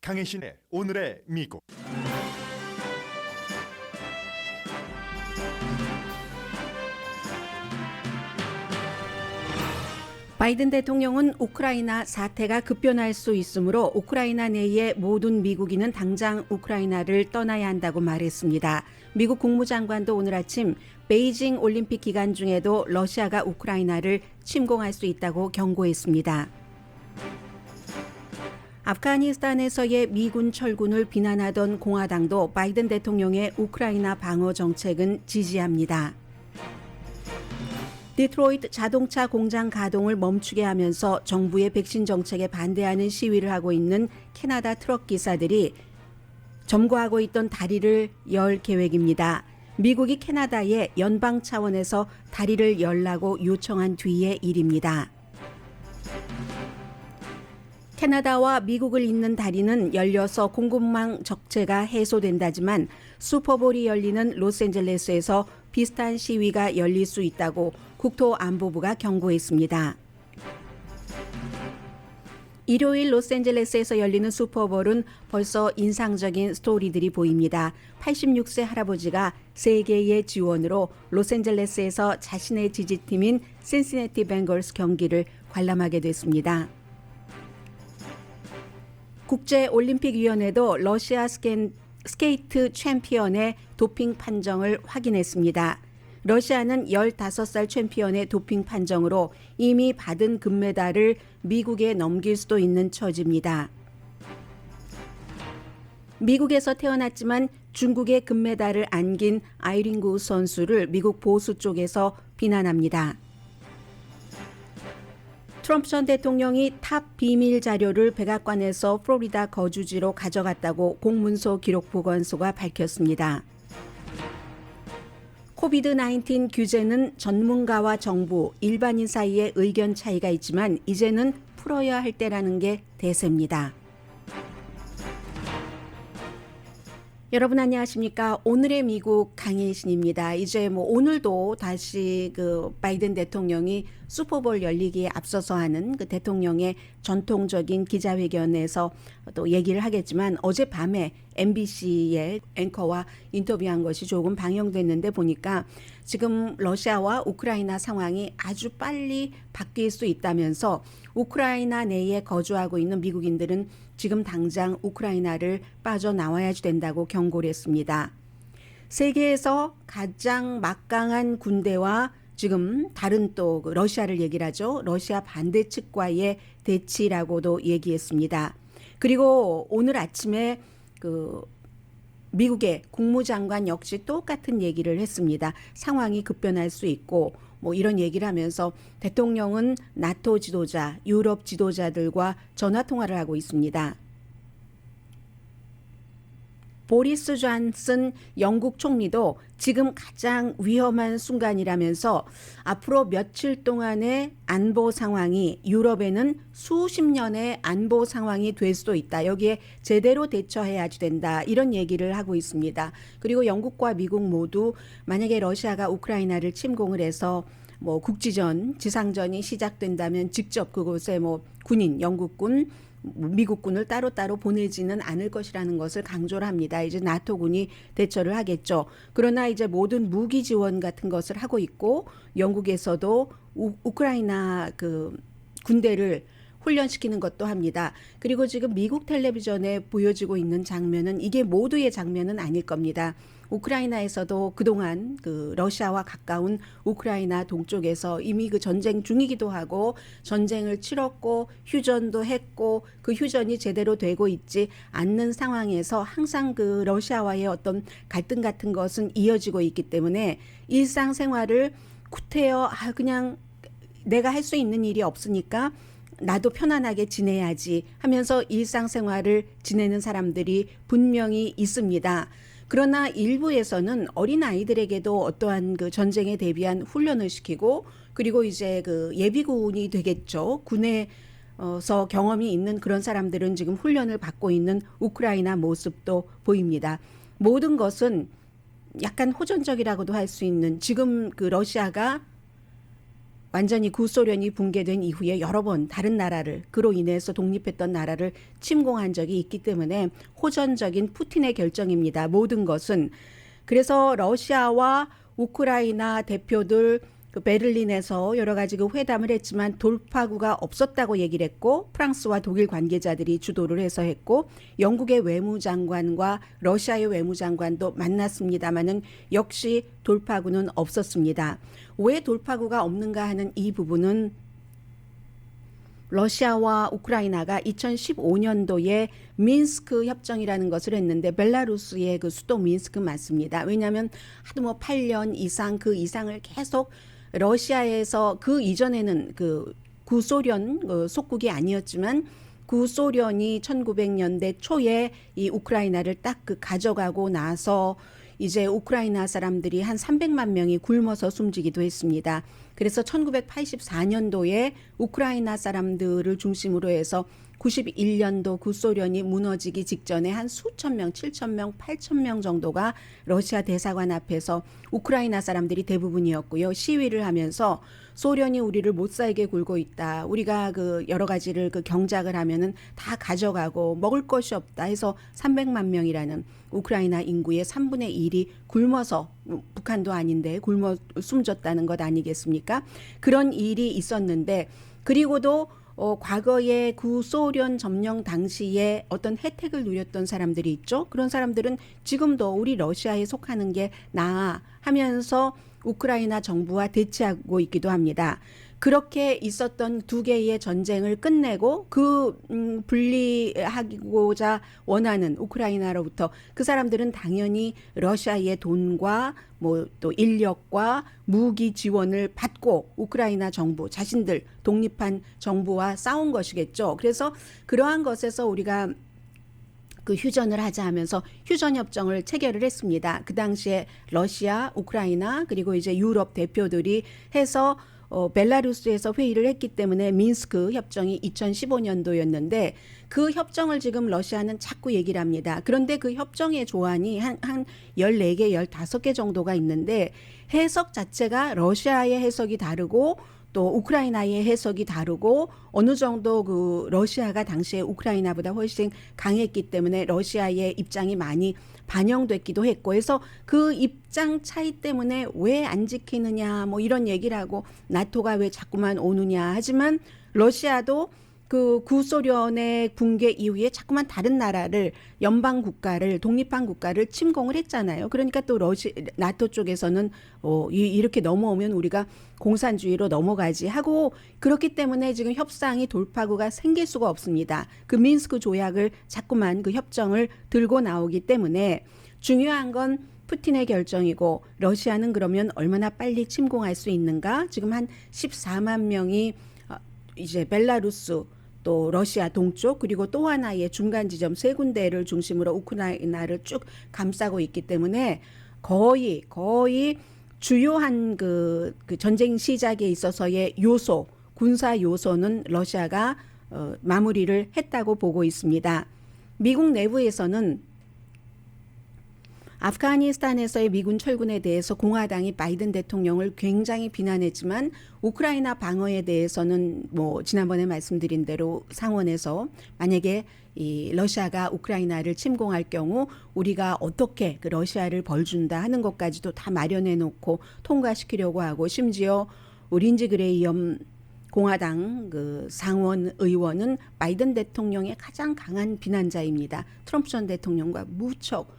강혜신의 오늘의 미국. 바이든 대통령은 우크라이나 사태가 급변할 수 있으므로 우크라이나 내의 모든 미국인은 당장 우크라이나를 떠나야 한다고 말했습니다. 미국 국무장관도 오늘 아침 베이징 올림픽 기간 중에도 러시아가 우크라이나를 침공할 수 있다고 경고했습니다. 아프가니스탄에서의 미군 철군을 비난하던 공화당도 바이든 대통령의 우크라이나 방어 정책은 지지합니다. 디트로이트 자동차 공장 가동을 멈추게 하면서 정부의 백신 정책에 반대하는 시위를 하고 있는 캐나다 트럭 기사들이 점거하고 있던 다리를 열 계획입니다. 미국이 캐나다에 연방 차원에서 다리를 열라고 요청한 뒤의 일입니다. 캐나다와 미국을 잇는 다리는 열려서 공급망 적체가 해소된다지만 슈퍼볼이 열리는 로스앤젤레스에서 비슷한 시위가 열릴 수 있다고 국토안보부가 경고했습니다. 일요일 로스앤젤레스에서 열리는 슈퍼볼은 벌써 인상적인 스토리들이 보입니다. 86세 할아버지가 세계의 지원으로 로스앤젤레스에서 자신의 지지팀인 신시내티 벵걸스 경기를 관람하게 됐습니다. 국제올림픽위원회도 러시아 스케이트 챔피언의 도핑 판정을 확인했습니다. 러시아는 15살 챔피언의 도핑 판정으로 이미 받은 금메달을 미국에 넘길 수도 있는 처지입니다. 미국에서 태어났지만 중국의 금메달을 안긴 아이링구 선수를 미국 보수 쪽에서 비난합니다. 트럼프 전 대통령이 탑 비밀 자료를 백악관에서 플로리다 거주지로 가져갔다고 공문서 기록 보관소가 밝혔습니다. 코비드-19 규제는 전문가와 정부, 일반인 사이에 의견 차이가 있지만 이제는 풀어야 할 때라는 게 대세입니다. 여러분 안녕하십니까? 오늘의 미국 강혜신입니다. 이제 오늘도 다시 바이든 대통령이 슈퍼볼 열리기에 앞서서 하는 그 대통령의 전통적인 기자회견에서 또 얘기를 하겠지만 어젯밤에 MBC의 앵커와 인터뷰한 것이 조금 방영됐는데 보니까 지금 러시아와 우크라이나 상황이 아주 빨리 바뀔 수 있다면서 우크라이나 내에 거주하고 있는 미국인들은 지금 당장 우크라이나를 빠져나와야 된다고 경고를 했습니다. 세계에서 가장 막강한 군대와 지금 다른 또 러시아를 얘기를 하죠. 러시아 반대측과의 대치라고도 얘기했습니다. 그리고 오늘 아침에 미국의 국무장관 역시 똑같은 얘기를 했습니다. 상황이 급변할 수 있고 이런 얘기를 하면서 대통령은 나토 지도자, 유럽 지도자들과 전화 통화를 하고 있습니다. 보리스 존슨 영국 총리도 지금 가장 위험한 순간이라면서 앞으로 며칠 동안의 안보 상황이 유럽에는 수십 년의 안보 상황이 될 수도 있다. 여기에 제대로 대처해야 된다. 이런 얘기를 하고 있습니다. 그리고 영국과 미국 모두 만약에 러시아가 우크라이나를 침공을 해서 국지전, 지상전이 시작된다면 직접 그곳에 군인, 영국군, 미국군을 따로따로 보내지는 않을 것이라는 것을 강조를 합니다. 이제 나토군이 대처를 하겠죠. 그러나 이제 모든 무기 지원 같은 것을 하고 있고 영국에서도 우크라이나 군대를 훈련시키는 것도 합니다. 그리고 지금 미국 텔레비전에 보여지고 있는 장면은 이게 모두의 장면은 아닐 겁니다. 우크라이나에서도 그동안 러시아와 가까운 우크라이나 동쪽에서 이미 전쟁 중이기도 하고 전쟁을 치렀고 휴전도 했고 그 휴전이 제대로 되고 있지 않는 상황에서 항상 러시아와의 어떤 갈등 같은 것은 이어지고 있기 때문에 일상생활을 구태여 그냥 내가 할 수 있는 일이 없으니까 나도 편안하게 지내야지 하면서 일상생활을 지내는 사람들이 분명히 있습니다. 그러나 일부에서는 어린아이들에게도 어떠한 전쟁에 대비한 훈련을 시키고 그리고 이제 예비군이 되겠죠. 군에서 경험이 있는 그런 사람들은 지금 훈련을 받고 있는 우크라이나 모습도 보입니다. 모든 것은 약간 호전적이라고도 할 수 있는 지금 러시아가 완전히 구소련이 붕괴된 이후에 여러 번 다른 나라를 그로 인해서 독립했던 나라를 침공한 적이 있기 때문에 호전적인 푸틴의 결정입니다. 모든 것은. 그래서 러시아와 우크라이나 대표들 그 베를린에서 여러 가지 그 회담을 했지만 돌파구가 없었다고 얘기를 했고 프랑스와 독일 관계자들이 주도를 해서 했고 영국의 외무장관과 러시아의 외무장관도 만났습니다마는 역시 돌파구는 없었습니다. 왜 돌파구가 없는가 하는 이 부분은 러시아와 우크라이나가 2015년도에 민스크 협정이라는 것을 했는데 벨라루스의 그 수도 민스크 맞습니다. 왜냐하면 하도 뭐 8년 이상 그 이상을 계속 러시아에서 그 이전에는 그 구소련 속국이 아니었지만 구소련이 1900년대 초에 이 우크라이나를 딱 그 가져가고 나서 이제 우크라이나 사람들이 한 300만 명이 굶어서 숨지기도 했습니다. 그래서 1984년도에 우크라이나 사람들을 중심으로 해서 91년도 구소련이 무너지기 직전에 한 수천 명, 7천 명, 8천 명 정도가 러시아 대사관 앞에서 우크라이나 사람들이 대부분이었고요. 시위를 하면서 소련이 우리를 못 살게 굴고 있다. 우리가 그 여러 가지를 그 경작을 하면은 다 가져가고 먹을 것이 없다 해서 300만 명이라는 우크라이나 인구의 3분의 1이 굶어서 북한도 아닌데 굶어 숨졌다는 것 아니겠습니까? 그런 일이 있었는데 그리고도 과거에 구소련 점령 당시에 어떤 혜택을 누렸던 사람들이 있죠. 그런 사람들은 지금도 우리 러시아에 속하는 게 나아 하면서 우크라이나 정부와 대치하고 있기도 합니다. 그렇게 있었던 두 개의 전쟁을 끝내고 그 분리하고자 원하는 우크라이나로부터 그 사람들은 당연히 러시아의 돈과 뭐 또 인력과 무기 지원을 받고 우크라이나 정부 자신들 독립한 정부와 싸운 것이겠죠. 그래서 그러한 것에서 우리가 그 휴전을 하자 하면서 휴전 협정을 체결을 했습니다. 그 당시에 러시아, 우크라이나 그리고 이제 유럽 대표들이 해서 벨라루스에서 회의를 했기 때문에 민스크 협정이 2015년도였는데 그 협정을 지금 러시아는 자꾸 얘기를 합니다. 그런데 그 협정의 조항이 한 14개, 15개 정도가 있는데 해석 자체가 러시아의 해석이 다르고 또 우크라이나의 해석이 다르고 어느 정도 그 러시아가 당시에 우크라이나보다 훨씬 강했기 때문에 러시아의 입장이 많이 반영됐기도 했고 해서 그 입장 차이 때문에 왜 안 지키느냐 뭐 이런 얘기를 하고 나토가 왜 자꾸만 오느냐 하지만 러시아도 그 구소련의 붕괴 이후에 자꾸만 다른 나라를 연방 국가를 독립한 국가를 침공을 했잖아요. 그러니까 또 나토 쪽에서는 이렇게 넘어오면 우리가 공산주의로 넘어가지 하고 그렇기 때문에 지금 협상이 돌파구가 생길 수가 없습니다. 그 민스크 조약을 자꾸만 그 협정을 들고 나오기 때문에 중요한 건 푸틴의 결정이고 러시아는 그러면 얼마나 빨리 침공할 수 있는가? 지금 한 14만 명이 이제 벨라루스 또 러시아 동쪽 그리고 또 하나의 중간 지점 세 군데를 중심으로 우크라이나를 쭉 감싸고 있기 때문에 거의 주요한 그 전쟁 시작에 있어서의 요소 군사 요소는 러시아가 마무리를 했다고 보고 있습니다. 미국 내부에서는 아프가니스탄에서의 미군 철군에 대해서 공화당이 바이든 대통령을 굉장히 비난했지만 우크라이나 방어에 대해서는 뭐 지난번에 말씀드린 대로 상원에서 만약에 이 러시아가 우크라이나를 침공할 경우 우리가 어떻게 그 러시아를 벌준다 하는 것까지도 다 마련해 놓고 통과시키려고 하고 심지어 린지 그레이엄 공화당 그 상원 의원은 바이든 대통령의 가장 강한 비난자입니다. 트럼프 전 대통령과 무척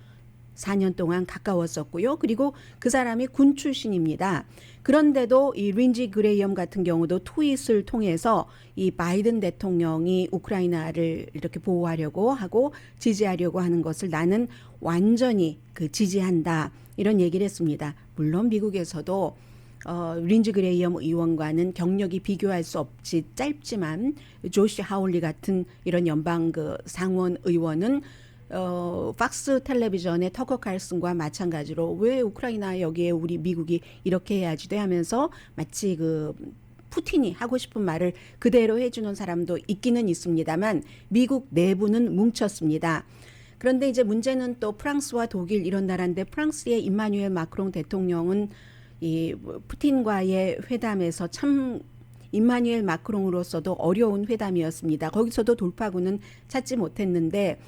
4년 동안 가까웠었고요. 그리고 그 사람이 군 출신입니다. 그런데도 이 린지 그레이엄 같은 경우도 트윗을 통해서 이 바이든 대통령이 우크라이나를 이렇게 보호하려고 하고 지지하려고 하는 것을 나는 완전히 그 지지한다. 이런 얘기를 했습니다. 물론 미국에서도 린지 그레이엄 의원과는 경력이 비교할 수 없이 짧지만 조시 하울리 같은 이런 연방 그 상원 의원은 팍스 텔레비전의 터커 칼슨과 마찬가지로 왜 우크라이나 여기에 우리 미국이 이렇게 해야지 돼 하면서 마치 그 푸틴이 하고 싶은 말을 그대로 해주는 사람도 있기는 있습니다만 미국 내부는 뭉쳤습니다. 그런데 이제 문제는 또 프랑스와 독일 이런 나라인데 프랑스의 임마누엘 마크롱 대통령은 이 푸틴과의 회담에서 참 임마누엘 마크롱으로서도 어려운 회담이었습니다. 거기서도 돌파구는 찾지 못했는데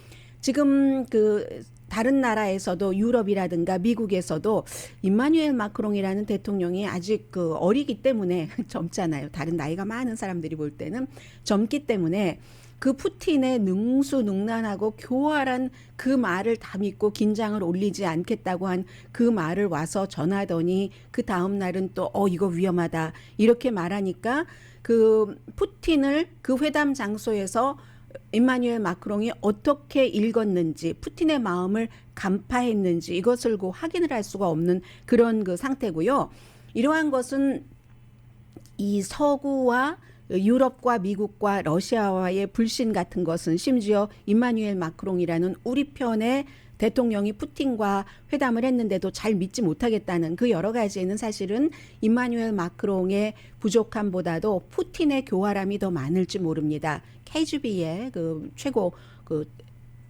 지금 그 다른 나라에서도 유럽이라든가 미국에서도 임마누엘 마크롱이라는 대통령이 아직 그 어리기 때문에 젊잖아요. 다른 나이가 많은 사람들이 볼 때는 젊기 때문에 그 푸틴의 능수능란하고 교활한 그 말을 다 믿고 긴장을 올리지 않겠다고 한 그 말을 와서 전하더니 그 다음 날은 또 이거 위험하다 이렇게 말하니까 그 푸틴을 그 회담 장소에서 임마누엘 마크롱이 어떻게 읽었는지 푸틴의 마음을 간파했는지 이것을 확인을 할 수가 없는 그런 그 상태고요. 이러한 것은 이 서구와 유럽과 미국과 러시아와의 불신 같은 것은 심지어 임마누엘 마크롱이라는 우리 편의 대통령이 푸틴과 회담을 했는데도 잘 믿지 못하겠다는 그 여러 가지에는 사실은 임마누엘 마크롱의 부족함보다도 푸틴의 교활함이 더 많을지 모릅니다. KGB의 그 최고 그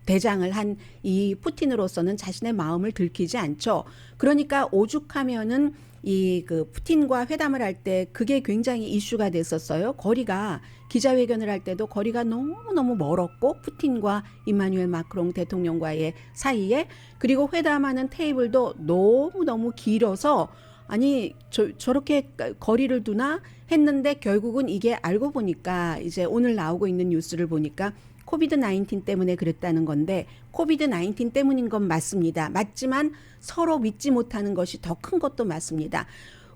대장을 한 이 푸틴으로서는 자신의 마음을 들키지 않죠. 그러니까 오죽하면은 이 그 푸틴과 회담을 할 때 그게 굉장히 이슈가 됐었어요. 거리가 기자회견을 할 때도 거리가 너무너무 멀었고 푸틴과 임마누엘 마크롱 대통령과의 사이에 그리고 회담하는 테이블도 너무너무 길어서 아니 저렇게 거리를 두나 했는데 결국은 이게 알고 보니까 이제 오늘 나오고 있는 뉴스를 보니까 코비드-19 때문에 그랬다는 건데 코비드-19 때문인 건 맞습니다. 맞지만 서로 믿지 못하는 것이 더 큰 것도 맞습니다.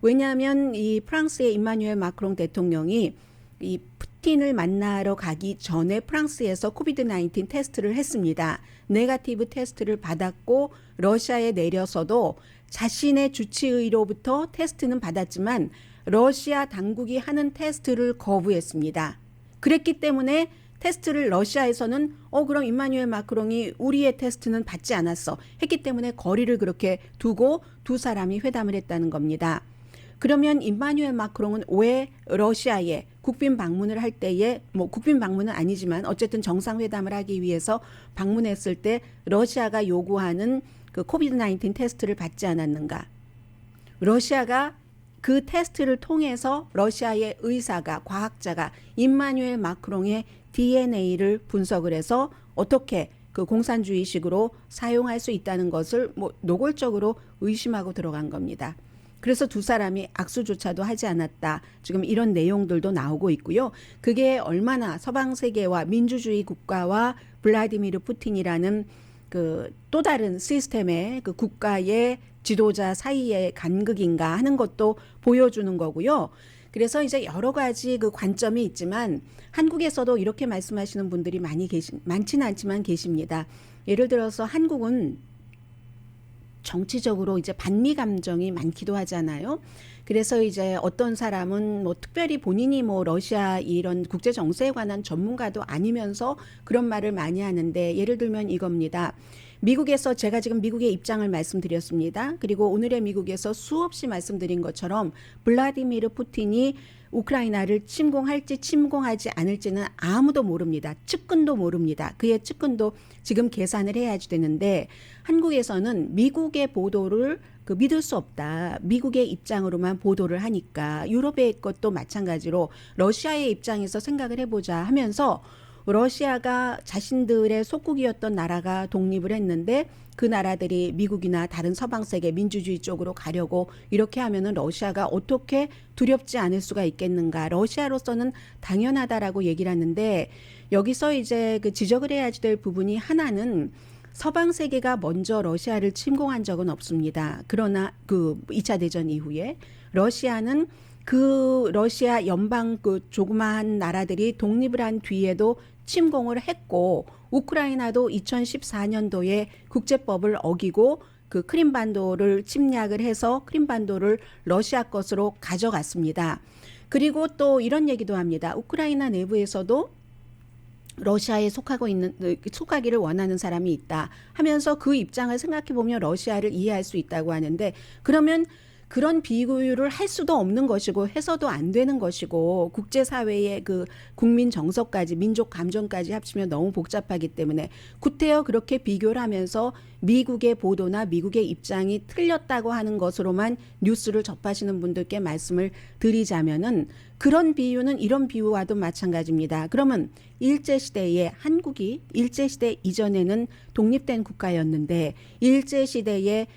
왜냐하면 이 프랑스의 임마누엘 마크롱 대통령이 이 푸틴을 만나러 가기 전에 프랑스에서 코비드-19 테스트를 했습니다. 네거티브 테스트를 받았고 러시아에 내려서도 자신의 주치의로부터 테스트는 받았지만 러시아 당국이 하는 테스트를 거부했습니다. 그랬기 때문에 테스트를 러시아에서는 그럼 임마누엘 마크롱이 우리의 테스트는 받지 않았어 했기 때문에 거리를 그렇게 두고 두 사람이 회담을 했다는 겁니다. 그러면 임마누엘 마크롱은 왜 러시아에 국빈 방문을 할 때에 국빈 방문은 아니지만 어쨌든 정상회담을 하기 위해서 방문했을 때 러시아가 요구하는 그 코비드-19 테스트를 받지 않았는가? 러시아가 그 테스트를 통해서 러시아의 의사가 과학자가 임마누엘 마크롱의 DNA를 분석을 해서 어떻게 그 공산주의식으로 사용할 수 있다는 것을 노골적으로 의심하고 들어간 겁니다. 그래서 두 사람이 악수조차도 하지 않았다. 지금 이런 내용들도 나오고 있고요. 그게 얼마나 서방 세계와 민주주의 국가와 블라디미르 푸틴이라는 그 또 다른 시스템의 그 국가의 지도자 사이의 간극인가 하는 것도 보여주는 거고요. 그래서 이제 여러 가지 그 관점이 있지만 한국에서도 이렇게 말씀하시는 분들이 많지는 않지만 계십니다. 예를 들어서 한국은 정치적으로 이제 반미 감정이 많기도 하잖아요. 그래서 이제 어떤 사람은 특별히 본인이 러시아 이런 국제 정세에 관한 전문가도 아니면서 그런 말을 많이 하는데 예를 들면 이겁니다. 미국에서 제가 지금 미국의 입장을 말씀드렸습니다. 그리고 오늘의 미국에서 수없이 말씀드린 것처럼 블라디미르 푸틴이 우크라이나를 침공할지 침공하지 않을지는 아무도 모릅니다. 측근도 모릅니다. 그의 측근도 지금 계산을 해야지 되는데 한국에서는 미국의 보도를 믿을 수 없다. 미국의 입장으로만 보도를 하니까 유럽의 것도 마찬가지로 러시아의 입장에서 생각을 해보자 하면서 러시아가 자신들의 속국이었던 나라가 독립을 했는데 그 나라들이 미국이나 다른 서방 세계 민주주의 쪽으로 가려고 이렇게 하면은 러시아가 어떻게 두렵지 않을 수가 있겠는가. 러시아로서는 당연하다라고 얘기를 하는데 여기서 이제 그 지적을 해야지 될 부분이 하나는 서방 세계가 먼저 러시아를 침공한 적은 없습니다. 그러나 그 2차 대전 이후에 러시아는 그 러시아 연방 그 조그마한 나라들이 독립을 한 뒤에도 침공을 했고 우크라이나도 2014년도에 국제법을 어기고 그 크림반도를 침략을 해서 크림반도를 러시아 것으로 가져갔습니다. 그리고 또 이런 얘기도 합니다. 우크라이나 내부에서도 러시아에 속하기를 원하는 사람이 있다 하면서 그 입장을 생각해 보면 러시아를 이해할 수 있다고 하는데 그러면 그런 비교를 할 수도 없는 것이고 해서도 안 되는 것이고 국제사회의 그 국민 정서까지 민족 감정까지 합치면 너무 복잡하기 때문에 구태여 그렇게 비교를 하면서 미국의 보도나 미국의 입장이 틀렸다고 하는 것으로만 뉴스를 접하시는 분들께 말씀을 드리자면은 그런 비유는 이런 비유와도 마찬가지입니다. 그러면 일제시대에 한국이 일제시대 이전에는 독립된 국가였는데 일제시대에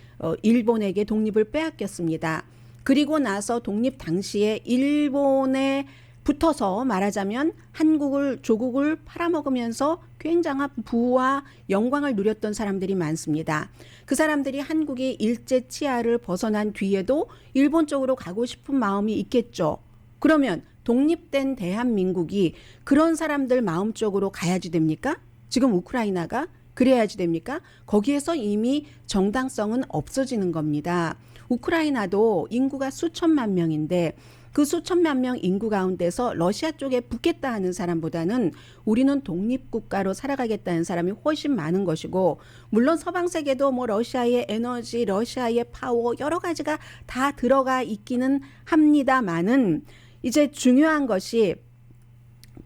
일본에게 독립을 빼앗겼습니다. 그리고 나서 독립 당시에 일본에 붙어서 말하자면 한국을 조국을 팔아먹으면서 굉장한 부와 영광을 누렸던 사람들이 많습니다. 그 사람들이 한국이 일제 치하를 벗어난 뒤에도 일본 쪽으로 가고 싶은 마음이 있겠죠. 그러면 독립된 대한민국이 그런 사람들 마음 쪽으로 가야지 됩니까? 지금 우크라이나가 그래야지 됩니까? 거기에서 이미 정당성은 없어지는 겁니다. 우크라이나도 인구가 수천만 명인데 그 수천만 명 인구 가운데서 러시아 쪽에 붙겠다 하는 사람보다는 우리는 독립국가로 살아가겠다는 사람이 훨씬 많은 것이고, 물론 서방 세계도 뭐 러시아의 에너지, 러시아의 파워 여러 가지가 다 들어가 있기는 합니다만은 이제 중요한 것이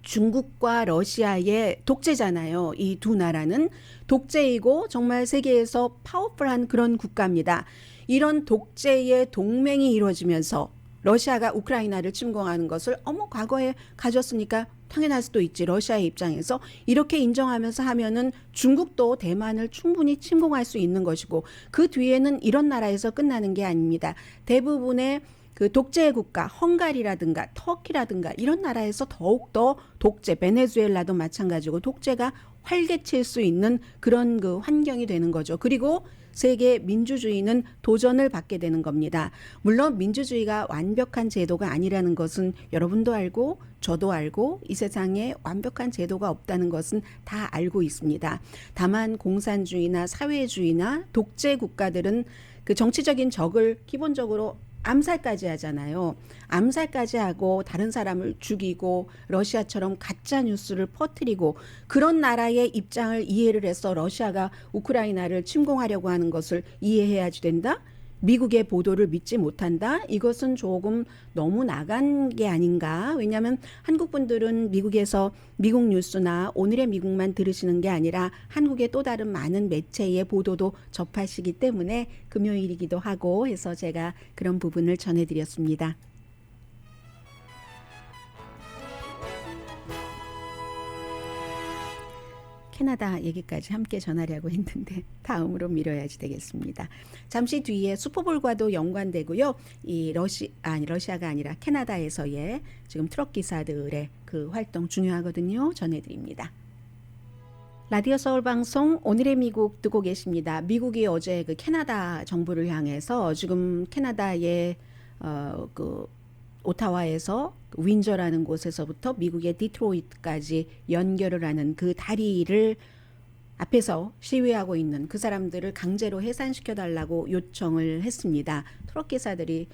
중국과 러시아의 독재잖아요. 이 두 나라는 독재이고 정말 세계에서 파워풀한 그런 국가입니다. 이런 독재의 동맹이 이루어지면서 러시아가 우크라이나를 침공하는 것을 과거에 가졌으니까 당연할 수도 있지. 러시아의 입장에서 이렇게 인정하면서 하면은 중국도 대만을 충분히 침공할 수 있는 것이고, 그 뒤에는 이런 나라에서 끝나는 게 아닙니다. 대부분의 그 독재 국가, 헝가리라든가 터키라든가 이런 나라에서 더욱더 독재, 베네수엘라도 마찬가지고 독재가 활개칠 수 있는 그런 그 환경이 되는 거죠. 그리고 세계 민주주의는 도전을 받게 되는 겁니다. 물론 민주주의가 완벽한 제도가 아니라는 것은 여러분도 알고 저도 알고 이 세상에 완벽한 제도가 없다는 것은 다 알고 있습니다. 다만 공산주의나 사회주의나 독재 국가들은 그 정치적인 적을 기본적으로 암살까지 하잖아요. 암살까지 하고 다른 사람을 죽이고 러시아처럼 가짜 뉴스를 퍼뜨리고 그런 나라의 입장을 이해를 해서 러시아가 우크라이나를 침공하려고 하는 것을 이해해야지 된다? 미국의 보도를 믿지 못한다? 이것은 조금 너무 나간 게 아닌가? 왜냐하면 한국 분들은 미국에서 미국 뉴스나 오늘의 미국만 들으시는 게 아니라 한국의 또 다른 많은 매체의 보도도 접하시기 때문에 금요일이기도 하고 해서 제가 그런 부분을 전해드렸습니다. 캐나다 얘기까지 함께 전하려고 했는데 다음으로 미뤄야지 되겠습니다. 잠시 뒤에 슈퍼볼과도 연관되고요. 이 러시아가 아니라 캐나다에서의 지금 트럭 기사들의 그 활동 중요하거든요. 전해드립니다. 라디오 서울 방송 오늘의 미국 듣고 계십니다. 미국이 어제 그 캐나다 정부를 향해서 지금 캐나다의 그 오타와에서 윈저라는 곳에서부터 미국의 디트로이트까지 연결을 하는 그 다리를 앞에서 시위하고 있는 그 사람들을 강제로 해산시켜 달라고 요청을 했습니다. 트럭 기사들이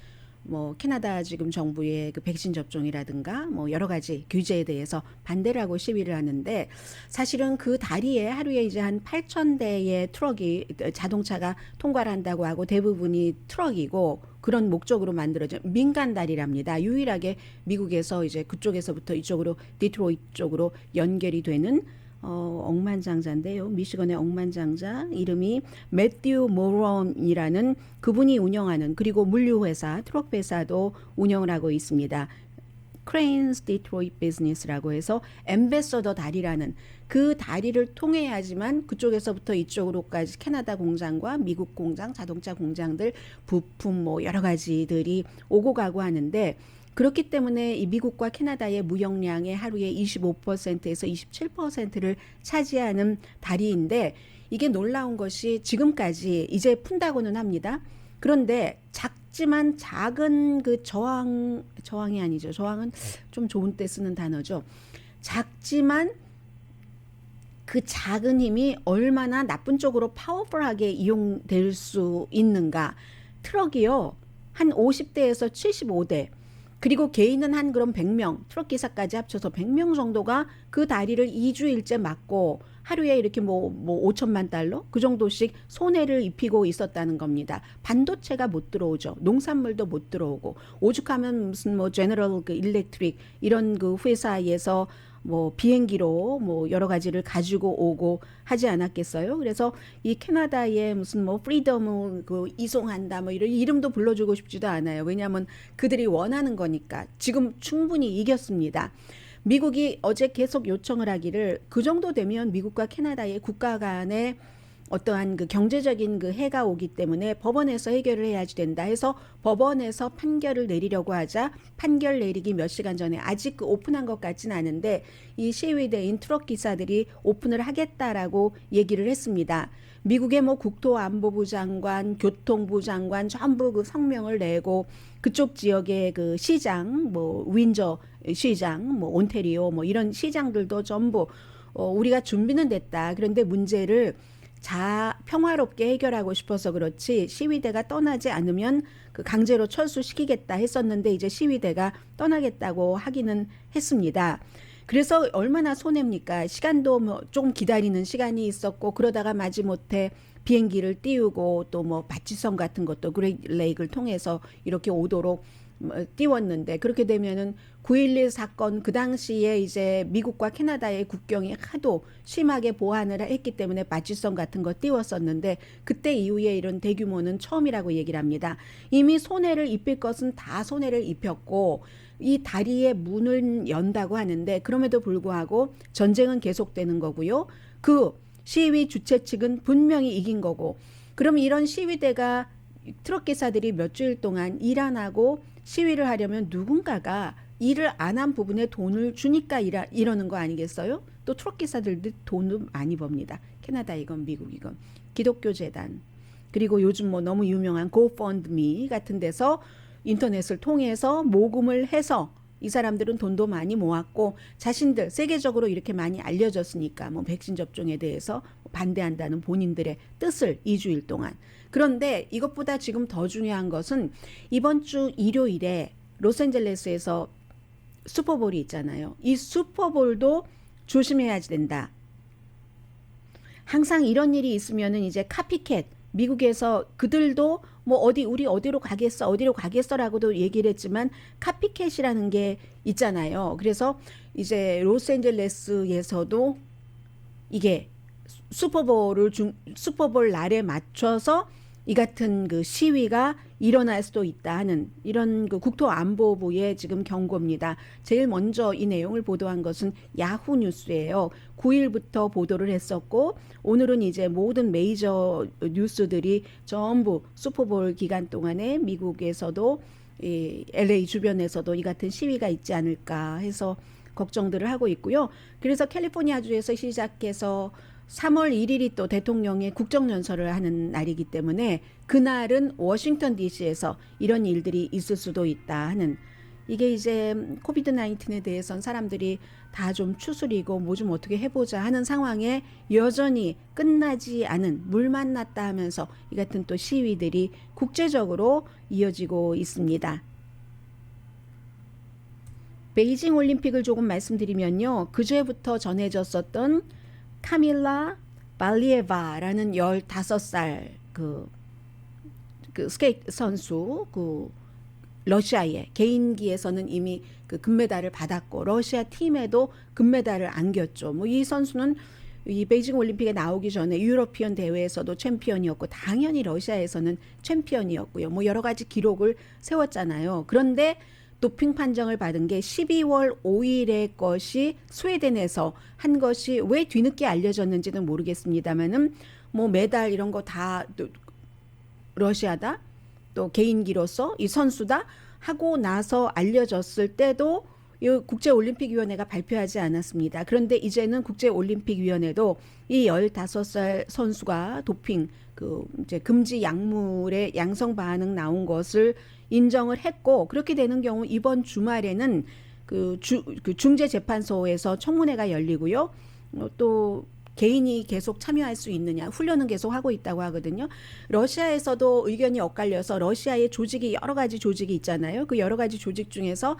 뭐 캐나다 지금 정부의 그 백신 접종이라든가 뭐 여러 가지 규제에 대해서 반대를 하고 시위를 하는데, 사실은 그 다리에 하루에 이제 한 8,000대의 트럭이 자동차가 통과를 한다고 하고 대부분이 트럭이고 그런 목적으로 만들어진 민간 다리랍니다. 유일하게 미국에서 이제 그쪽에서부터 이쪽으로 디트로이트 쪽으로 연결이 되는 억만장자인데요. 미시건의 억만장자 이름이 매튜 모론이라는 그분이 운영하는, 그리고 물류회사 트럭 회사도 운영을 하고 있습니다. 크레인스 디트로이트 비즈니스라고 해서 엠베서더 다리라는 그 다리를 통해야지만 그쪽에서부터 이쪽으로까지 캐나다 공장과 미국 공장, 자동차 공장들 부품 뭐 여러 가지들이 오고 가고 하는데, 그렇기 때문에 이 미국과 캐나다의 무역량의 하루에 25%에서 27%를 차지하는 다리인데, 이게 놀라운 것이 지금까지 이제 푼다고는 합니다. 그런데 작지만 작은 그 저항이 아니죠. 저항은 좀 좋은 때 쓰는 단어죠. 작지만 그 작은 힘이 얼마나 나쁜 쪽으로 파워풀하게 이용될 수 있는가. 트럭이요, 한 50대에서 75대, 그리고 개인은 한 그럼 100명, 트럭 기사까지 합쳐서 100명 정도가 그 다리를 2주일째 막고 하루에 이렇게 뭐 5천만 달러 그 정도씩 손해를 입히고 있었다는 겁니다. 반도체가 못 들어오죠. 농산물도 못 들어오고 오죽하면 무슨 뭐 제너럴 그 일렉트릭 이런 그 회사에서 뭐 비행기로 뭐 여러 가지를 가지고 오고 하지 않았겠어요? 그래서 이 캐나다에 무슨 뭐 프리덤을 그 이송한다 뭐 이런 이름도 불러주고 싶지도 않아요. 왜냐하면 그들이 원하는 거니까. 지금 충분히 이겼습니다. 미국이 어제 계속 요청을 하기를 그 정도 되면 미국과 캐나다의 국가 간의 어떠한 그 경제적인 그 해가 오기 때문에 법원에서 해결을 해야지 된다 해서 법원에서 판결을 내리려고 하자 판결 내리기 몇 시간 전에 아직 그 오픈한 것 같진 않은데 이 시위대인 트럭 기사들이 오픈을 하겠다라고 얘기를 했습니다. 미국의 뭐 국토안보부 장관, 교통부 장관 전부 그 성명을 내고 그쪽 지역의 그 시장, 뭐 윈저 시장, 뭐 온태리오 뭐 이런 시장들도 전부 우리가 준비는 됐다. 그런데 문제를 평화롭게 해결하고 싶어서 그렇지 시위대가 떠나지 않으면 그 강제로 철수시키겠다 했었는데 이제 시위대가 떠나겠다고 하기는 했습니다. 그래서 얼마나 손해입니까? 시간도 뭐 조금 기다리는 시간이 있었고 그러다가 마지못해 비행기를 띄우고 또 뭐 바치성 같은 것도 그레이트 레이크를 통해서 이렇게 오도록 띄웠는데 그렇게 되면은 9.11 사건 그 당시에 이제 미국과 캐나다의 국경이 하도 심하게 보안을 했기 때문에 바치성 같은 거 띄웠었는데 그때 이후에 이런 대규모는 처음이라고 얘기를 합니다. 이미 손해를 입힐 것은 다 손해를 입혔고 이 다리의 문을 연다고 하는데 그럼에도 불구하고 전쟁은 계속되는 거고요. 그 시위 주최 측은 분명히 이긴 거고 그럼 이런 시위대가 트럭 기사들이 몇 주일 동안 일 안 하고 시위를 하려면 누군가가 일을 안 한 부분에 돈을 주니까 이러는 거 아니겠어요? 또 트럭 기사들도 돈을 많이 법니다. 캐나다이건 미국이건. 기독교 재단 그리고 요즘 뭐 너무 유명한 GoFundMe 같은 데서 인터넷을 통해서 모금을 해서 이 사람들은 돈도 많이 모았고 자신들 세계적으로 이렇게 많이 알려졌으니까 뭐 백신 접종에 대해서 반대한다는 본인들의 뜻을 2주일 동안. 그런데 이것보다 지금 더 중요한 것은 이번 주 일요일에 로스앤젤레스에서 슈퍼볼이 있잖아요. 이 슈퍼볼도 조심해야지 된다. 항상 이런 일이 있으면은 이제 카피캣 미국에서 그들도 뭐 우리 어디로 가겠어라고도 얘기를 했지만 카피캣이라는 게 있잖아요. 그래서 이제 로스앤젤레스에서도 이게 슈퍼볼 날에 맞춰서 이 같은 그 시위가 일어날 수도 있다 하는 이런 그 국토안보부의 지금 경고입니다. 제일 먼저 이 내용을 보도한 것은 야후 뉴스예요. 9일부터 보도를 했었고 오늘은 이제 모든 메이저 뉴스들이 전부 슈퍼볼 기간 동안에 미국에서도 이 LA 주변에서도 이 같은 시위가 있지 않을까 해서 걱정들을 하고 있고요. 그래서 캘리포니아주에서 시작해서 3월 1일이 또 대통령의 국정연설을 하는 날이기 때문에 그날은 워싱턴 DC에서 이런 일들이 있을 수도 있다 하는 이게 이제 코비드 19에 대해서는 사람들이 다 좀 추스리고 뭐 좀 어떻게 해보자 하는 상황에 여전히 끝나지 않은 물 만났다 하면서 이 같은 또 시위들이 국제적으로 이어지고 있습니다. 베이징 올림픽을 조금 말씀드리면요. 그제부터 전해졌었던 카밀라 발리에바라는 15살 그 스케이트 선수 러시아의 개인기에서는 이미 그 금메달을 받았고 러시아 팀에도 금메달을 안겼죠. 뭐 이 선수는 이 베이징 올림픽에 나오기 전에 유러피언 대회에서도 챔피언이었고 당연히 러시아에서는 챔피언이었고요. 뭐 여러 가지 기록을 세웠잖아요. 그런데 도핑 판정을 받은 게 12월 5일의 것이 스웨덴에서 한 것이 왜 뒤늦게 알려졌는지는 모르겠습니다만은 뭐 메달 이런 거 다 러시아다 또 개인기로서 이 선수다 하고 나서 알려졌을 때도 이 국제올림픽위원회가 발표하지 않았습니다. 그런데 이제는 국제올림픽위원회도 이 15살 선수가 도핑 이제 금지 약물의 양성 반응 나온 것을 인정을 했고 그렇게 되는 경우 이번 주말에는 중재재판소에서 청문회가 열리고요. 또 개인이 계속 참여할 수 있느냐 훈련은 계속 하고 있다고 하거든요. 러시아에서도 의견이 엇갈려서 러시아의 조직이 여러 가지 조직이 있잖아요. 그 여러 가지 조직 중에서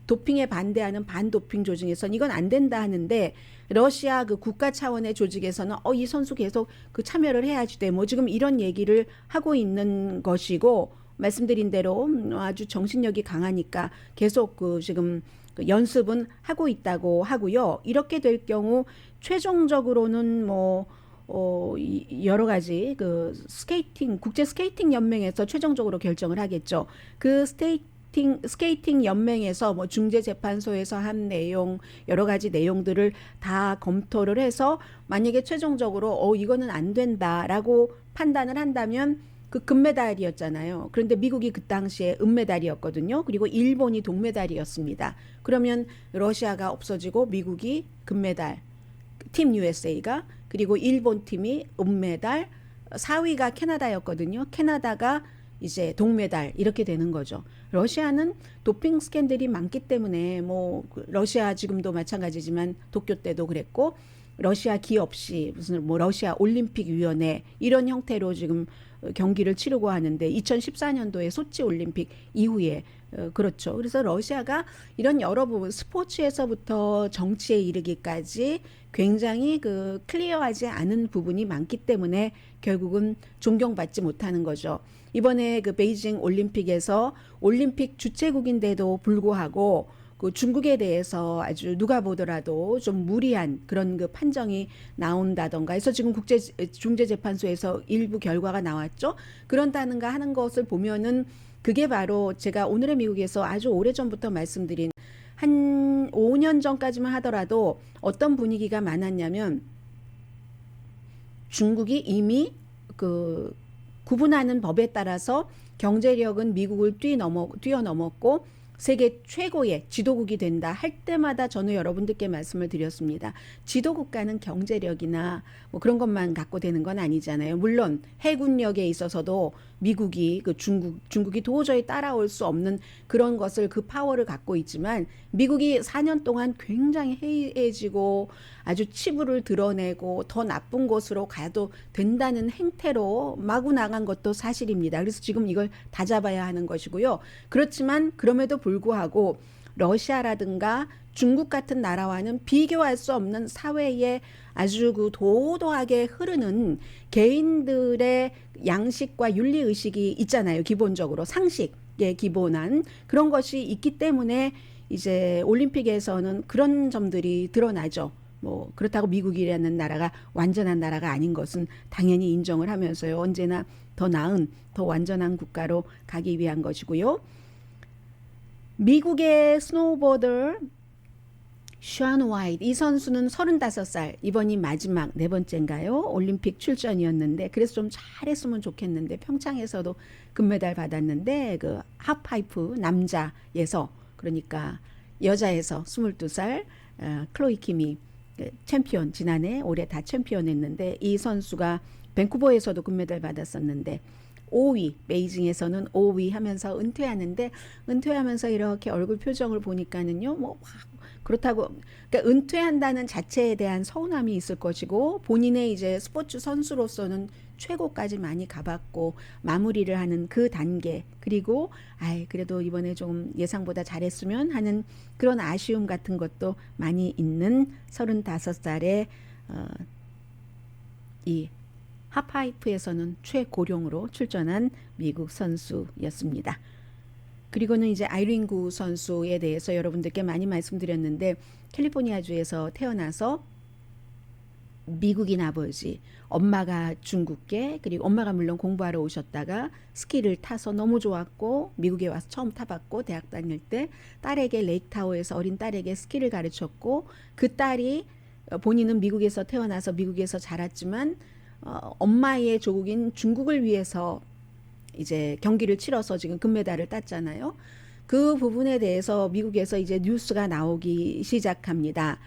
도핑에 반대하는 반도핑 조직에서는 이건 안 된다 하는데 러시아 그 국가 차원의 조직에서는 이 선수 계속 그 참여를 해야지 돼. 뭐 지금 이런 얘기를 하고 있는 것이고 말씀드린 대로 아주 정신력이 강하니까 계속 그 지금 그 연습은 하고 있다고 하고요. 이렇게 될 경우 최종적으로는 뭐 여러 가지 그 스케이팅 국제 스케이팅 연맹에서 최종적으로 결정을 하겠죠. 그 스케이팅 연맹에서 뭐 중재재판소에서 한 내용 여러 가지 내용들을 다 검토를 해서 만약에 최종적으로 이거는 안 된다라고 판단을 한다면 그 금메달이었잖아요. 그런데 미국이 그 당시에 은메달이었거든요. 그리고 일본이 동메달이었습니다. 그러면 러시아가 없어지고 미국이 금메달, 팀 USA가 그리고 일본 팀이 은메달, 4위가 캐나다였거든요. 캐나다가 이제 동메달 이렇게 되는 거죠. 러시아는 도핑 스캔들이 많기 때문에 뭐 러시아 지금도 마찬가지지만 도쿄 때도 그랬고 러시아 기업시 무슨 뭐 러시아 올림픽 위원회 이런 형태로 지금 경기를 치르고 하는데 2014년도에 소치 올림픽 이후에 그렇죠. 그래서 러시아가 이런 여러 부분 스포츠에서부터 정치에 이르기까지 굉장히 그 클리어하지 않은 부분이 많기 때문에 결국은 존경받지 못하는 거죠. 이번에 그 베이징 올림픽에서 올림픽 주최국인데도 불구하고 그 중국에 대해서 아주 누가 보더라도 좀 무리한 그런 그 판정이 나온다던가 해서 지금 중재재판소에서 일부 결과가 나왔죠. 그런다는가 하는 것을 보면은 그게 바로 제가 오늘의 미국에서 아주 오래전부터 말씀드린 한 5년 전까지만 하더라도 어떤 분위기가 많았냐면 중국이 이미 그 구분하는 법에 따라서 경제력은 미국을 뛰어넘었고 세계 최고의 지도국이 된다 할 때마다 저는 여러분들께 말씀을 드렸습니다. 지도국가는 경제력이나 뭐 그런 것만 갖고 되는 건 아니잖아요. 물론 해군력에 있어서도 미국이 그 중국이 도저히 따라올 수 없는 그런 것을 그 파워를 갖고 있지만 미국이 4년 동안 굉장히 해이해지고 아주 치부를 드러내고 더 나쁜 곳으로 가도 된다는 행태로 마구 나간 것도 사실입니다. 그래서 지금 이걸 다 잡아야 하는 것이고요. 그렇지만 그럼에도 불구하고 러시아라든가 중국 같은 나라와는 비교할 수 없는 사회에 아주 그 도도하게 흐르는 개인들의 양식과 윤리의식이 있잖아요. 기본적으로 상식에 기본한 그런 것이 있기 때문에 이제 올림픽에서는 그런 점들이 드러나죠. 뭐 그렇다고 미국이라는 나라가 완전한 나라가 아닌 것은 당연히 인정을 하면서요. 언제나 더 나은, 더 완전한 국가로 가기 위한 것이고요. 미국의 스노우보더 션 화이트 이 선수는 35살 이번이 마지막 네 번째인가요? 올림픽 출전이었는데 그래서 좀 잘했으면 좋겠는데 평창에서도 금메달 받았는데 그 하프파이프 남자에서 그러니까 여자에서 22살 클로이 킴이 챔피언 지난해 올해 다 챔피언했는데 이 선수가 밴쿠버에서도 금메달 받았었는데 5위 베이징에서는 5위 하면서 은퇴하는데 은퇴하면서 이렇게 얼굴 표정을 보니까는요 뭐 그렇다고 그러니까 은퇴한다는 자체에 대한 서운함이 있을 것이고 본인의 이제 스포츠 선수로서는 최고까지 많이 가봤고 마무리를 하는 그 단계 그리고 그래도 이번에 좀 예상보다 잘했으면 하는 그런 아쉬움 같은 것도 많이 있는 35살의 이 하프파이프에서는 최고령으로 출전한 미국 선수였습니다. 그리고는 이제 아이린 구 선수에 대해서 여러분들께 많이 말씀드렸는데 캘리포니아주에서 태어나서 미국인 아버지, 엄마가 중국계 그리고 엄마가 물론 공부하러 오셨다가 스키를 타서 너무 좋았고 미국에 와서 처음 타봤고 대학 다닐 때 딸에게 레이크타워에서 어린 딸에게 스키를 가르쳤고 그 딸이 본인은 미국에서 태어나서 미국에서 자랐지만 엄마의 조국인 중국을 위해서 이제 경기를 치러서 지금 금메달을 땄잖아요. 그 부분에 대해서 미국에서 이제 뉴스가 나오기 시작합니다.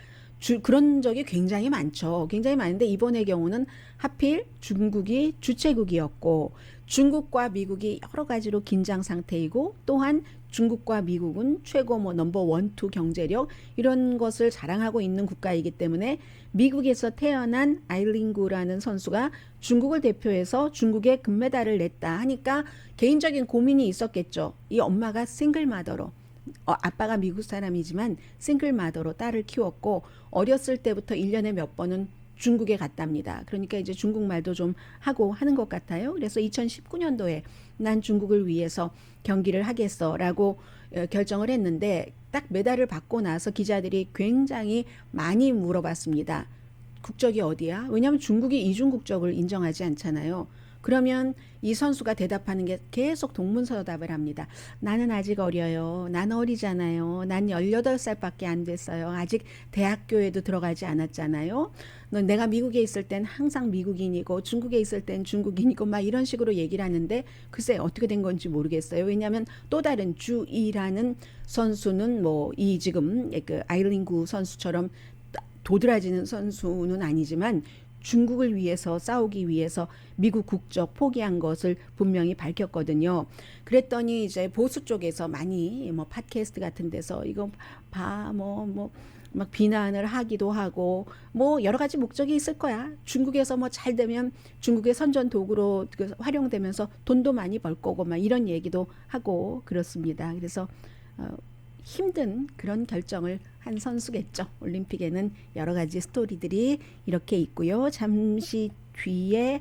그런 적이 굉장히 많죠. 굉장히 많은데 이번의 경우는 하필 중국이 주최국이었고 중국과 미국이 여러 가지로 긴장 상태이고 또한 중국과 미국은 최고 뭐 넘버 1, 2 경제력 이런 것을 자랑하고 있는 국가이기 때문에 미국에서 태어난 아이린 구라는 선수가 중국을 대표해서 중국에 금메달을 냈다 하니까 개인적인 고민이 있었겠죠. 이 엄마가 싱글마더로 아빠가 미국 사람이지만 싱글 마더로 딸을 키웠고 어렸을 때부터 1년에 몇 번은 중국에 갔답니다. 그러니까 이제 중국말도 좀 하고 하는 것 같아요. 그래서 2019년도에 난 중국을 위해서 경기를 하겠어라고 결정을 했는데 딱 메달을 받고 나서 기자들이 굉장히 많이 물어봤습니다. 국적이 어디야? 왜냐하면 중국이 이중 국적을 인정하지 않잖아요. 그러면 이 선수가 대답하는 게 계속 동문서답을 합니다. 나는 아직 어려요. 난 어리잖아요. 난 18살밖에 안 됐어요. 아직 대학교에도 들어가지 않았잖아요. 내가 미국에 있을 땐 항상 미국인이고 중국에 있을 땐 중국인이고 막 이런 식으로 얘기를 하는데 글쎄 어떻게 된 건지 모르겠어요. 왜냐하면 또 다른 주이라는 선수는 뭐 이 지금 그 아일린 구 선수처럼 도드라지는 선수는 아니지만 중국을 위해서 싸우기 위해서 미국 국적 포기한 것을 분명히 밝혔거든요. 그랬더니 이제 보수 쪽에서 많이 뭐 팟캐스트 같은 데서 이거 봐 막 비난을 하기도 하고 뭐 여러 가지 목적이 있을 거야. 중국에서 뭐 잘 되면 중국의 선전 도구로 활용되면서 돈도 많이 벌 거고 막 이런 얘기도 하고 그렇습니다. 그래서 힘든 그런 결정을 한 선수겠죠. 올림픽에는 여러 가지 스토리들이 이렇게 있고요. 잠시 뒤에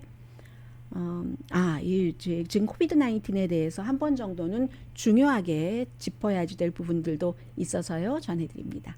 지금 코비드 19에 대해서 한 번 정도는 중요하게 짚어야 될 부분들도 있어서요. 전해드립니다.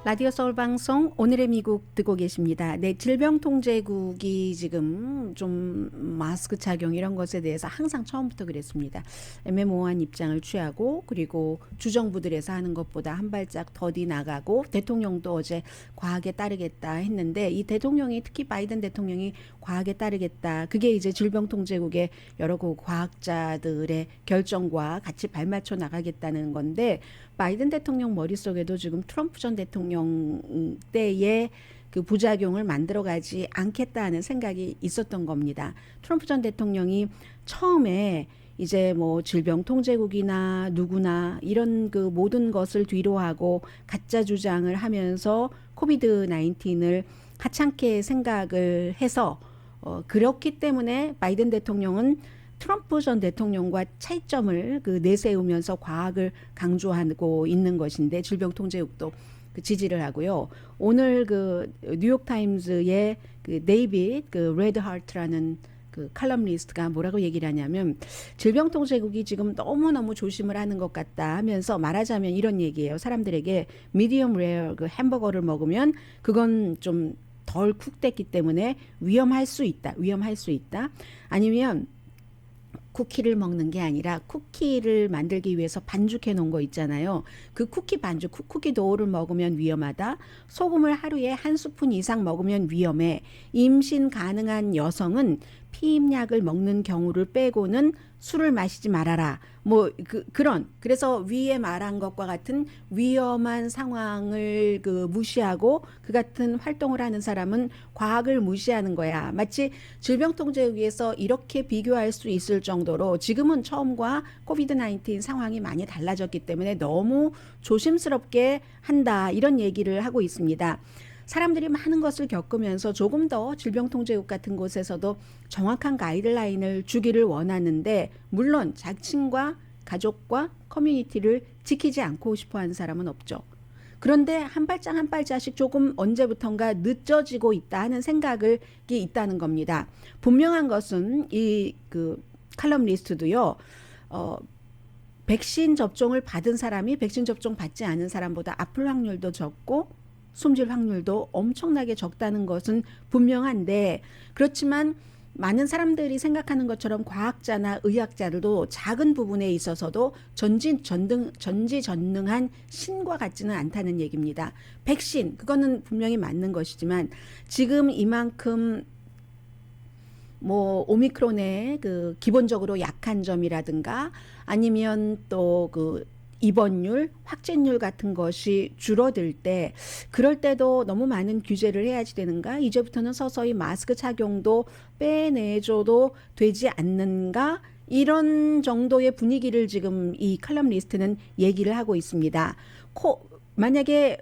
라디오 서울 방송 오늘의 미국 듣고 계십니다. 네, 질병통제국이 지금 좀 마스크 착용 이런 것에 대해서 항상 처음부터 그랬습니다. 애매모호한 입장을 취하고 그리고 주정부들에서 하는 것보다 한 발짝 더디 나가고 대통령도 어제 과학에 따르겠다 했는데 이 대통령이 특히 바이든 대통령이 과학에 따르겠다. 그게 이제 질병통제국의 여러 과학자들의 결정과 같이 발맞춰 나가겠다는 건데 바이든 대통령 머릿속에도 지금 트럼프 전 대통령 때의 그 부작용을 만들어가지 않겠다는 생각이 있었던 겁니다. 트럼프 전 대통령이 처음에 이제 뭐 질병통제국이나 누구나 이런 그 모든 것을 뒤로하고 가짜 주장을 하면서 코비드 19을 하찮게 생각을 해서 그렇기 때문에 바이든 대통령은 트럼프 전 대통령과 차이점을 내세우면서 과학을 강조하고 있는 것인데 질병통제국도 지지를 하고요. 오늘 뉴욕타임즈의 데이빗 레드하트라는 칼럼니스트가 뭐라고 얘기를 하냐면 질병통제국이 지금 너무너무 조심을 하는 것 같다 하면서 말하자면 이런 얘기예요. 사람들에게 미디엄 레어 햄버거를 먹으면 그건 좀 덜 쿡됐기 때문에 위험할 수 있다. 아니면 쿠키를 먹는 게 아니라 쿠키를 만들기 위해서 반죽해 놓은 거 있잖아요. 그 쿠키 반죽, 쿠키 도우를 먹으면 위험하다. 소금을 하루에 한 스푼 이상 먹으면 위험해. 임신 가능한 여성은 피임약을 먹는 경우를 빼고는 술을 마시지 말아라. 그래서 위에 말한 것과 같은 위험한 상황을 무시하고 그 같은 활동을 하는 사람은 과학을 무시하는 거야. 마치 질병통제국에서 이렇게 비교할 수 있을 정도로 지금은 처음과 코비드 19 상황이 많이 달라졌기 때문에 너무 조심스럽게 한다. 이런 얘기를 하고 있습니다. 사람들이 많은 것을 겪으면서 조금 더 질병통제국 같은 곳에서도 정확한 가이드라인을 주기를 원하는데 물론 자신과 가족과 커뮤니티를 지키지 않고 싶어하는 사람은 없죠. 그런데 한 발짝 한 발짝씩 조금 언제부턴가 늦어지고 있다 하는 생각이 있다는 겁니다. 분명한 것은 이 칼럼니스트도요. 백신 접종을 받은 사람이 백신 접종 받지 않은 사람보다 아플 확률도 적고 숨질 확률도 엄청나게 적다는 것은 분명한데 그렇지만 많은 사람들이 생각하는 것처럼 과학자나 의학자들도 작은 부분에 있어서도 전지전능한 신과 같지는 않다는 얘기입니다. 백신 그거는 분명히 맞는 것이지만 지금 이만큼 오미크론의 기본적으로 약한 점이라든가 아니면 또 입원율, 확진율 같은 것이 줄어들 때 그럴 때도 너무 많은 규제를 해야지 되는가? 이제부터는 서서히 마스크 착용도 빼내줘도 되지 않는가? 이런 정도의 분위기를 지금 이 칼럼니스트는 얘기를 하고 있습니다. 만약에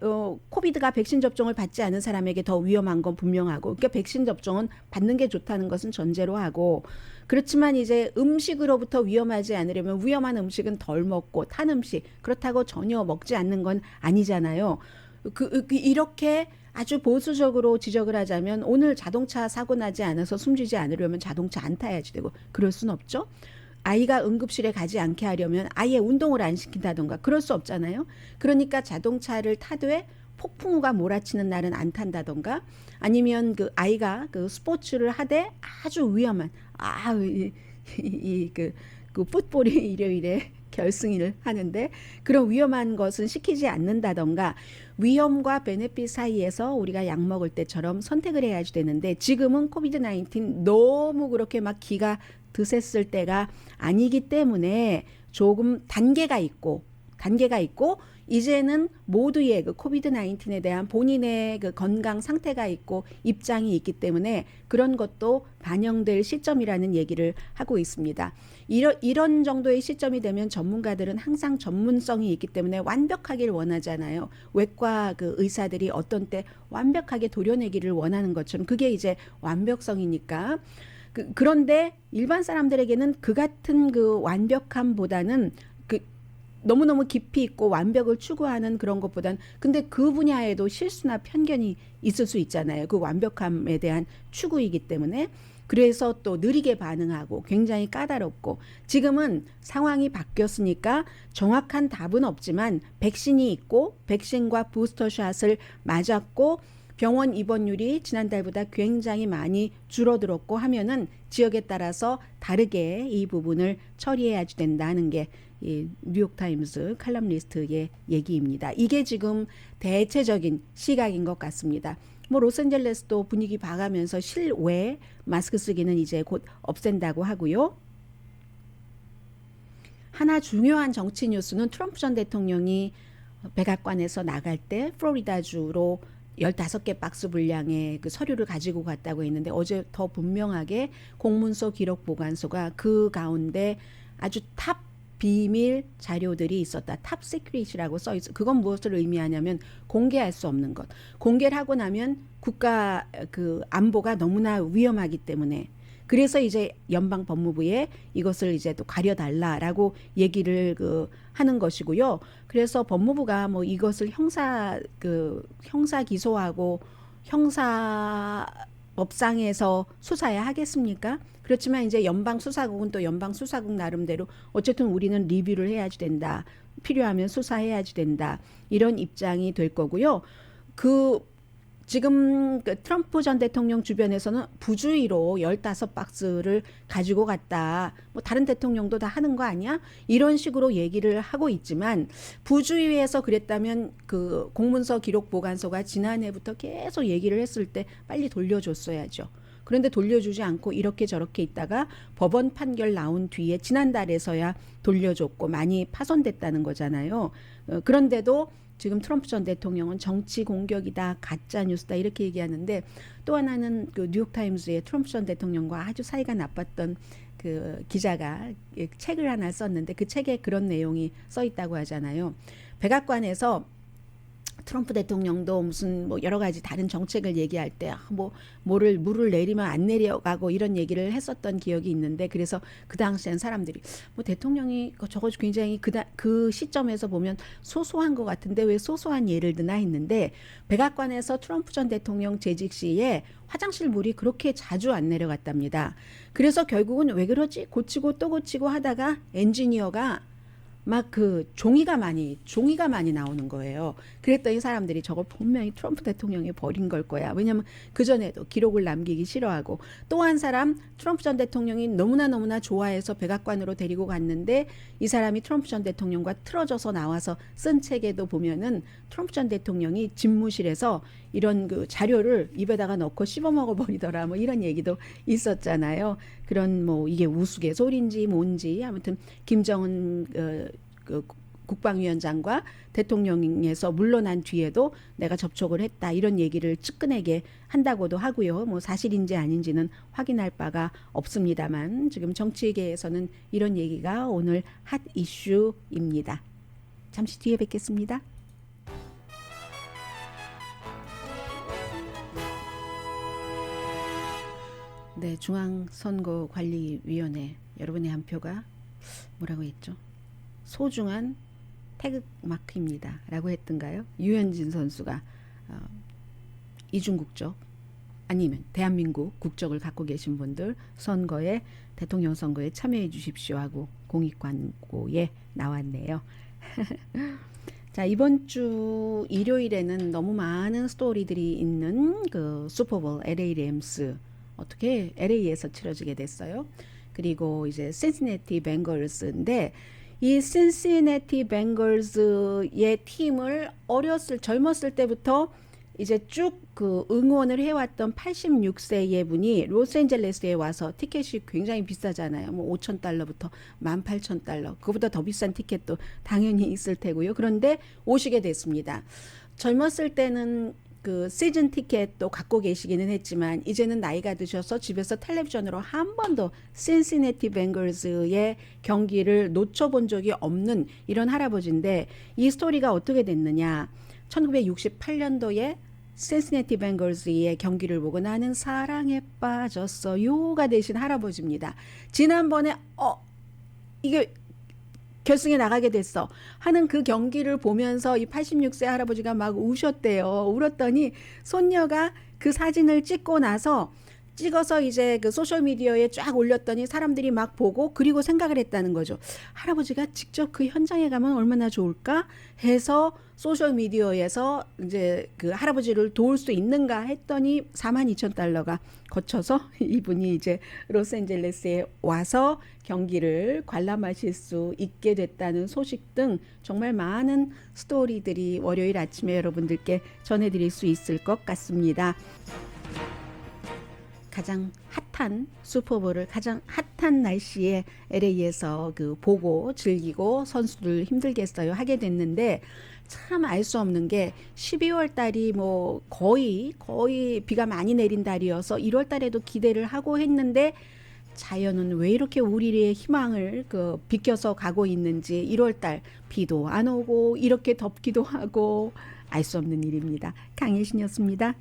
코비드가 백신 접종을 받지 않은 사람에게 더 위험한 건 분명하고, 그러니까 백신 접종은 받는 게 좋다는 것은 전제로 하고, 그렇지만 이제 음식으로부터 위험하지 않으려면 위험한 음식은 덜 먹고 탄 음식 그렇다고 전혀 먹지 않는 건 아니잖아요. 이렇게 아주 보수적으로 지적을 하자면 오늘 자동차 사고 나지 않아서 숨지지 않으려면 자동차 안 타야지 되고 그럴 순 없죠. 아이가 응급실에 가지 않게 하려면 아예 운동을 안 시킨다던가 그럴 수 없잖아요. 그러니까 자동차를 타되 폭풍우가 몰아치는 날은 안 탄다던가 아니면 그 아이가 그 스포츠를 하되 아주 위험한 그 풋볼이 일요일에 결승을 하는데 그런 위험한 것은 시키지 않는다던가 위험과 베네핏 사이에서 우리가 약 먹을 때처럼 선택을 해야지 되는데 지금은 코비드 19 너무 그렇게 막 기가 드셌을 때가 아니기 때문에 조금 단계가 있고 이제는 모두의 그 코비드 19에 대한 본인의 그 건강 상태가 있고 입장이 있기 때문에 그런 것도 반영될 시점이라는 얘기를 하고 있습니다. 이런 정도의 시점이 되면 전문가들은 항상 전문성이 있기 때문에 완벽하기를 원하잖아요. 외과 그 의사들이 어떤 때 완벽하게 도려내기를 원하는 것처럼 그게 이제 완벽성이니까. 그런데 일반 사람들에게는 그 같은 그 완벽함보다는 그 너무너무 깊이 있고 완벽을 추구하는 그런 것보다는 근데 그 분야에도 실수나 편견이 있을 수 있잖아요. 그 완벽함에 대한 추구이기 때문에 그래서 또 느리게 반응하고 굉장히 까다롭고 지금은 상황이 바뀌었으니까 정확한 답은 없지만 백신이 있고 백신과 부스터샷을 맞았고 병원 입원율이 지난달보다 굉장히 많이 줄어들었고 하면은 지역에 따라서 다르게 이 부분을 처리해야 된다는 게 이 뉴욕타임스 칼럼니스트의 얘기입니다. 이게 지금 대체적인 시각인 것 같습니다. 뭐 로스앤젤레스도 분위기 봐가면서 실외 마스크 쓰기는 이제 곧 없앤다고 하고요. 하나 중요한 정치 뉴스는 트럼프 전 대통령이 백악관에서 나갈 때 플로리다주로 15개 박스 분량의 그 서류를 가지고 갔다고 했는데 어제 더 분명하게 공문서 기록 보관소가 그 가운데 아주 탑 비밀 자료들이 있었다. 탑 시크릿이라고 써 있어. 그건 무엇을 의미하냐면 공개할 수 없는 것. 공개를 하고 나면 국가 그 안보가 너무나 위험하기 때문에 그래서 이제 연방 법무부에 이것을 이제 또 가려달라라고 얘기를 하는 것이고요. 그래서 법무부가 뭐 이것을 형사 기소하고 형사법상에서 수사해야 하겠습니까? 그렇지만 이제 연방 수사국은 또 연방 수사국 나름대로 어쨌든 우리는 리뷰를 해야지 된다. 필요하면 수사해야지 된다. 이런 입장이 될 거고요. 지금 트럼프 전 대통령 주변에서는 부주의로 15박스를 가지고 갔다. 뭐 다른 대통령도 다 하는 거 아니야? 이런 식으로 얘기를 하고 있지만 부주의해서 그랬다면 그 공문서 기록 보관소가 지난해부터 계속 얘기를 했을 때 빨리 돌려줬어야죠. 그런데 돌려주지 않고 이렇게 저렇게 있다가 법원 판결 나온 뒤에 지난달에서야 돌려줬고 많이 파손됐다는 거잖아요. 그런데도 지금 트럼프 전 대통령은 정치 공격이다, 가짜 뉴스다 이렇게 얘기하는데 또 하나는 그 뉴욕타임스의 트럼프 전 대통령과 아주 사이가 나빴던 그 기자가 책을 하나 썼는데 그 책에 그런 내용이 써 있다고 하잖아요. 백악관에서 트럼프 대통령도 무슨 뭐 여러 가지 다른 정책을 얘기할 때 물을 내리면 안 내려가고 이런 얘기를 했었던 기억이 있는데 그래서 그 당시엔 사람들이 뭐 대통령이 저거 굉장히 그 시점에서 보면 소소한 것 같은데 왜 소소한 예를 드나 했는데 백악관에서 트럼프 전 대통령 재직 시에 화장실 물이 그렇게 자주 안 내려갔답니다. 그래서 결국은 왜 그러지? 고치고 또 고치고 하다가 엔지니어가 막 종이가 많이 나오는 거예요. 그랬더니 사람들이 저걸 분명히 트럼프 대통령이 버린 걸 거야. 왜냐하면 그전에도 기록을 남기기 싫어하고 또 한 사람 트럼프 전 대통령이 너무나 좋아해서 백악관으로 데리고 갔는데 이 사람이 트럼프 전 대통령과 틀어져서 나와서 쓴 책에도 보면은 트럼프 전 대통령이 집무실에서 이런 그 자료를 입에다가 넣고 씹어 먹어 버리더라. 뭐 이런 얘기도 있었잖아요. 그런 뭐 이게 우스갯소리인지 뭔지 아무튼 김정은 국방위원장과 대통령에서 물러난 뒤에도 내가 접촉을 했다 이런 얘기를 측근에게 한다고도 하고요. 뭐 사실인지 아닌지는 확인할 바가 없습니다만 지금 정치계에서는 이런 얘기가 오늘 핫 이슈입니다. 잠시 뒤에 뵙겠습니다. 네, 중앙선거관리위원회 여러분의 한 표가 뭐라고 했죠? 소중한 태극마크입니다. 라고 했던가요? 유현진 선수가 이중국적 아니면 대한민국 국적을 갖고 계신 분들 선거에 대통령 선거에 참여해 주십시오 하고 공익 광고에 나왔네요. 자, 이번 주 일요일에는 너무 많은 스토리들이 있는 그 슈퍼볼 LA 램스 어떻게 LA에서 치러지게 됐어요. 그리고 이제 신시내티 벵걸스인데 이 신시내티 벵걸스의 팀을 젊었을 때부터 이제 쭉 그 응원을 해왔던 86세의 분이 로스앤젤레스에 와서 티켓이 굉장히 비싸잖아요. 뭐 $5,000부터 $18,000. 그거보다 더 비싼 티켓도 당연히 있을 테고요. 그런데 오시게 됐습니다. 젊었을 때는 그 시즌 티켓도 갖고 계시기는 했지만 이제는 나이가 드셔서 집에서 텔레비전으로 한 번도 신시내티 벵걸스의 경기를 놓쳐본 적이 없는 이런 할아버지인데 이 스토리가 어떻게 됐느냐. 1968년도에 신시내티 벵걸스의 경기를 보고 나는 사랑에 빠졌어요가 되신 할아버지입니다. 지난번에 이게 결승에 나가게 됐어 하는 그 경기를 보면서 이 86세 할아버지가 막 우셨대요. 울었더니 손녀가 그 사진을 찍어서 이제 그 소셜미디어에 쫙 올렸더니 사람들이 막 보고 그리고 생각을 했다는 거죠. 할아버지가 직접 그 현장에 가면 얼마나 좋을까 해서 소셜미디어에서 이제 그 할아버지를 도울 수 있는가 했더니 $42,000가 거쳐서 이분이 이제 로스앤젤레스에 와서 경기를 관람하실 수 있게 됐다는 소식 등 정말 많은 스토리들이 월요일 아침에 여러분들께 전해드릴 수 있을 것 같습니다. 가장 핫한 슈퍼볼을 가장 핫한 날씨에 LA에서 그 보고 즐기고 선수들 힘들겠어요 하게 됐는데 참 알 수 없는 게 12월 달이 뭐 거의 비가 많이 내린 달이어서 1월 달에도 기대를 하고 했는데 자연은 왜 이렇게 우리의 희망을 그 비껴서 가고 있는지 1월 달 비도 안 오고 이렇게 덥기도 하고 알 수 없는 일입니다. 강혜신이었습니다.